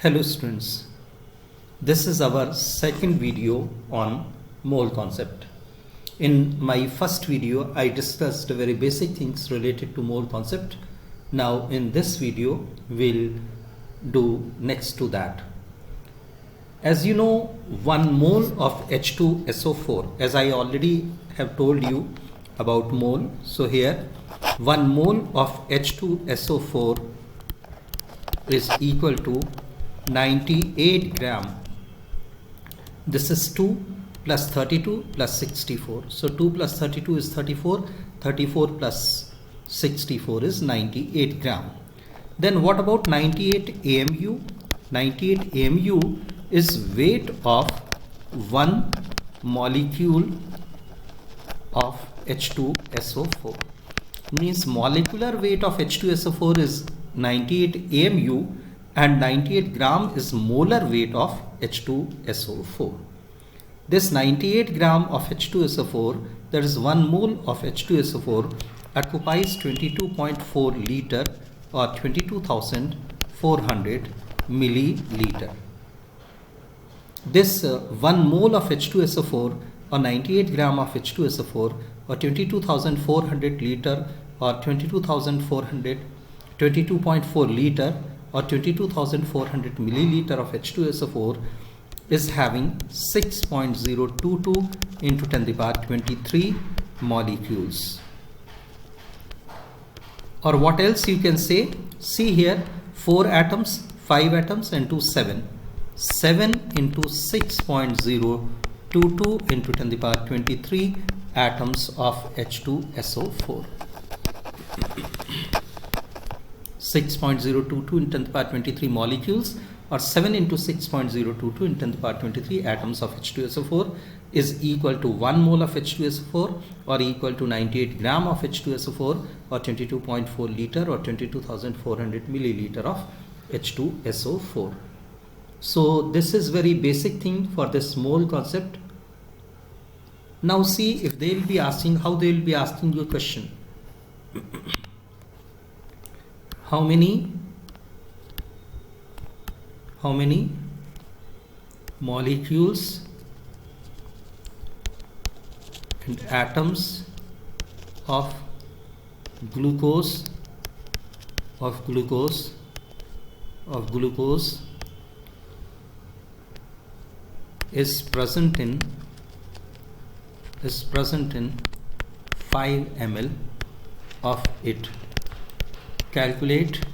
Hello students, this is our second video on mole concept. In my first video I discussed very basic things related to mole concept. Now in this video we'll do next to that. As you know, 1 mole of H2SO4, as I already have told you about mole, so here 1 mole of H2SO4 is equal to 98 gram. This is 2 plus 32 plus 64. So 2 plus 32 is 34. 34 plus 64 is 98 gram. Then what about 98 AMU? 98 AMU is weight of 1 molecule of H2SO4. Means molecular weight of H2SO4 is 98 AMU and 98 gram is molar weight of H2SO4. This 98 gram of H2SO4, that is 1 mole of H2SO4, occupies 22.4 liter or 22,400 milliliter. This 1 mole of H2SO4 or 98 gram of H2SO4 or 22,400 liter or 22.4 liter or 22,400 milliliter of H2SO4 is having 6.022 into 10 to the power 23 molecules. Or what else you can say? See here, 4 atoms, 5 atoms and 2 7. 7 into 6.022 into 10 to the power 23 atoms of H2SO4. 6.022 in 10 to the power 23 molecules, or 7 into 6.022 in 10 to the power 23 atoms of H2SO4 is equal to 1 mole of H2SO4 or equal to 98 gram of H2SO4 or 22.4 liter or 22,400 milliliter of H2SO4. So this is very basic thing for this mole concept. Now see if they will be asking, how they will be asking you a question. How many molecules and atoms of glucose is present in 5 ml of it. Calculate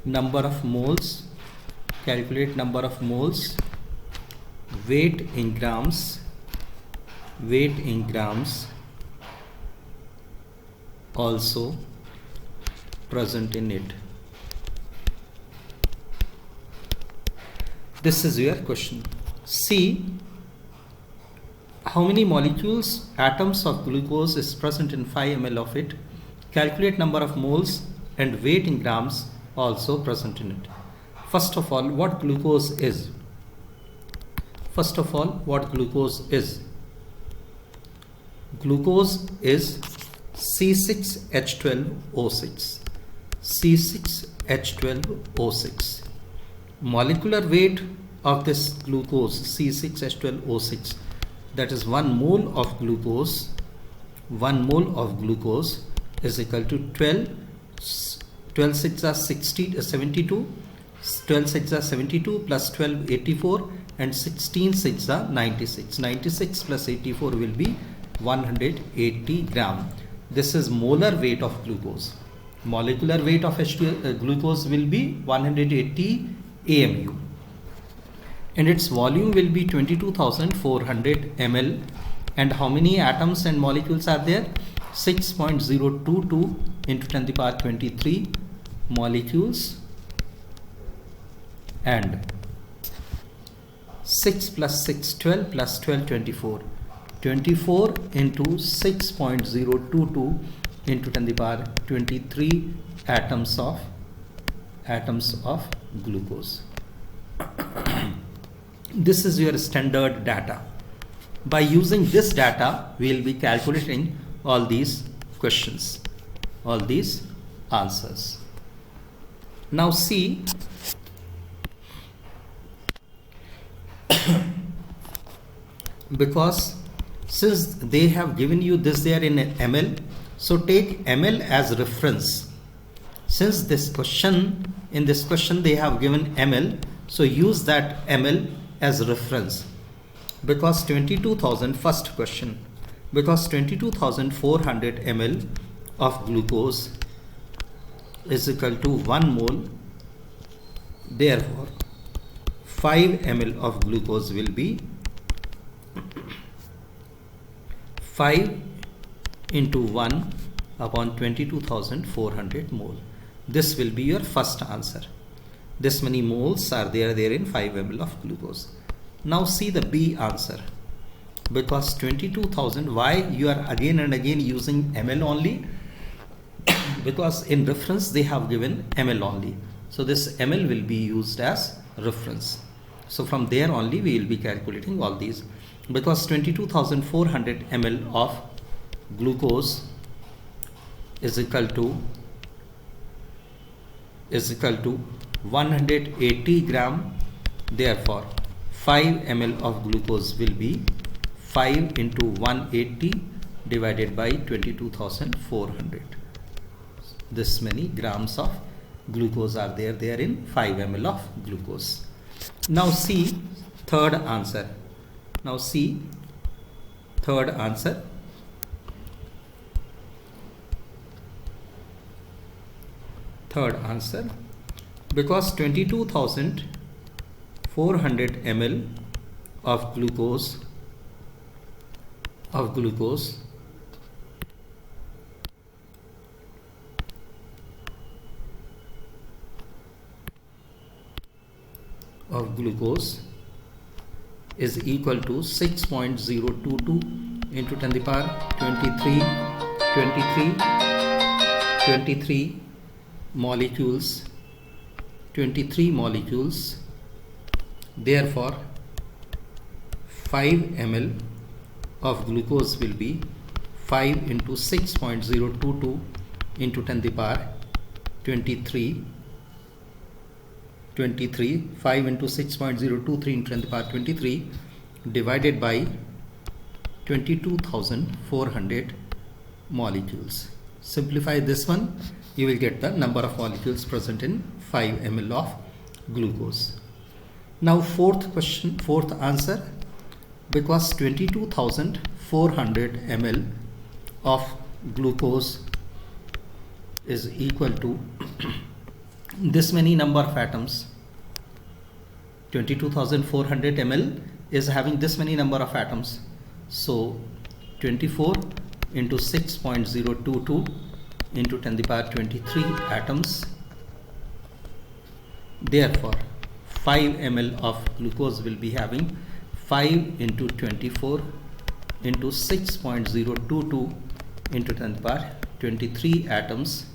number of moles, weight in grams also present in it. This is your question. See how many molecules, atoms of glucose is present in 5 ml of it. Calculate number of moles and weight in grams also present in it. First of all, what glucose is? Glucose is C6H12O6. C6H12O6. Molecular weight of this glucose C6H12O6, that is 1 mole of glucose. 1 mole of glucose is equal to 12 6 are 72, 12 6 are 72 plus 12 84 and 16 6 are 96. 96 plus 84 will be 180 gram. This is molar weight of glucose. Molecular weight of glucose will be 180 AMU and its volume will be 22,400 ml. And how many atoms and molecules are there? 6.022 into 10 to the power 23 molecules, and 6 plus 6 12 plus 12 24. 24 into 6.022 into 10 to the power 23 atoms of glucose. This is your standard data. By using this data, we will be calculating all these questions, all these answers. Now see, because since they have given you this there in ml, so take ml as reference. Since this question, in this question they have given ml, so use that ml as reference. Because 22,000, first question, because 22,400 ml of glucose is equal to 1 mole, therefore 5 ml of glucose will be 5 into 1 upon 22,400 mole. This will be your first answer. This many moles are there in 5 ml of glucose. Now see the B answer. Because 22,000, why you are again and again using ml only? Because in reference they have given ml only. So this ml will be used as reference. So from there only we will be calculating all these. Because 22,400 ml of glucose is equal to 180 gram, therefore 5 ml of glucose will be 5 into 180 divided by 22,400. This many grams of glucose are there in 5 ml of glucose. Now see third answer. Now see third answer. Third answer, because 22,400 ml of glucose is equal to 6.022 into 10 to the power 23 molecules, 23 molecules. Therefore 5 ml of glucose will be 5 into 6.022 into 10 to the power 23, 5 into 6.023 into 10 to the power 23 divided by 22,400 molecules. Simplify this one, you will get the number of molecules present in 5 ml of glucose. Now fourth question, fourth answer, because 22,400 ml of glucose is equal to this many number of atoms. 22,400 ml is having this many number of atoms. So 24 into 6.022 into 10 to the power 23 atoms. Therefore 5 ml of glucose will be having 5 into 24 into 6.022 into 10 to the power 23 atoms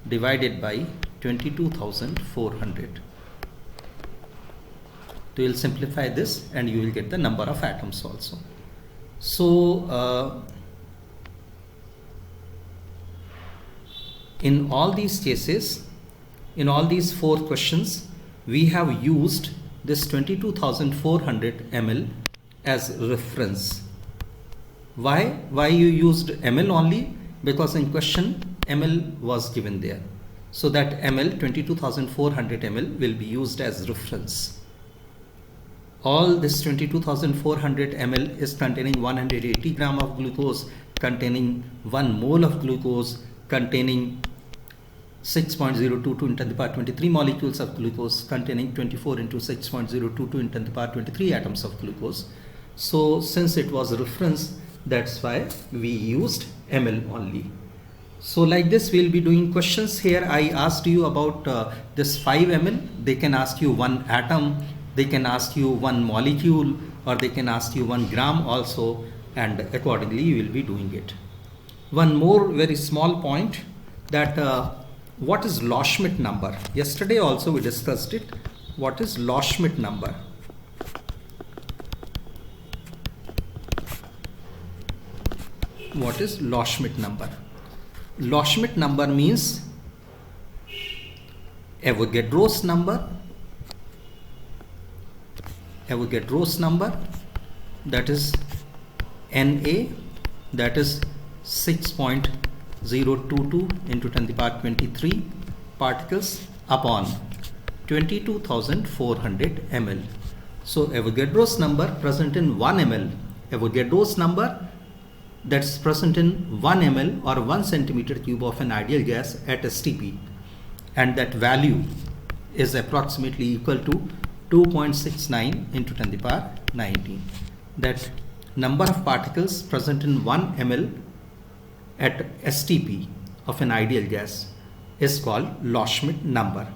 divided by 22,400. So you will simplify this and you will get the number of atoms also. So in all these cases, in all these 4 questions, we have used this 22,400 ml as reference. Why you used ml only? Because in question ml was given there. So that ml, 22,400 ml will be used as reference. All this 22,400 ml is containing 180 gram of glucose, containing 1 mole of glucose, containing 6.022 into 10 to the power 23 molecules of glucose, containing 24 into 6.022 into 10 to the power 23 atoms of glucose. So since it was a reference, that's why we used ml only. So like this we'll be doing questions. Here I asked you about this 5 ml. They can ask you 1 atom, they can ask you 1 molecule, or they can ask you 1 gram also, and accordingly you will be doing it. One more very small point, that what is Loschmidt number? Yesterday also we discussed it. What is Loschmidt number? What is Loschmidt number? Loschmidt number means Avogadro's number, that is Na, that is 6.022 into 10 to the power 23 particles upon 22,400 ml. So Avogadro's number present in 1 ml. Avogadro's number that's present in 1 ml or 1 centimeter cube of an ideal gas at STP, and that value is approximately equal to 2.69 into 10 to the power 19. That number of particles present in 1 ml at STP of an ideal gas is called Loschmidt number.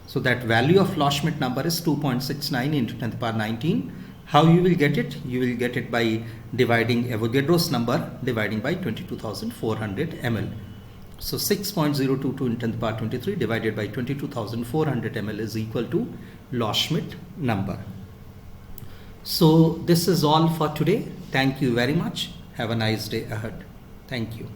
So that value of Loschmidt number is 2.69 into 10 to the power 19. How you will get it? You will get it by dividing Avogadro's number dividing by 22,400 ml. So 6.022 in 10 to the power 23 divided by 22,400 ml is equal to Loschmidt number. So this is all for today. Thank you very much. Have a nice day ahead. Thank you.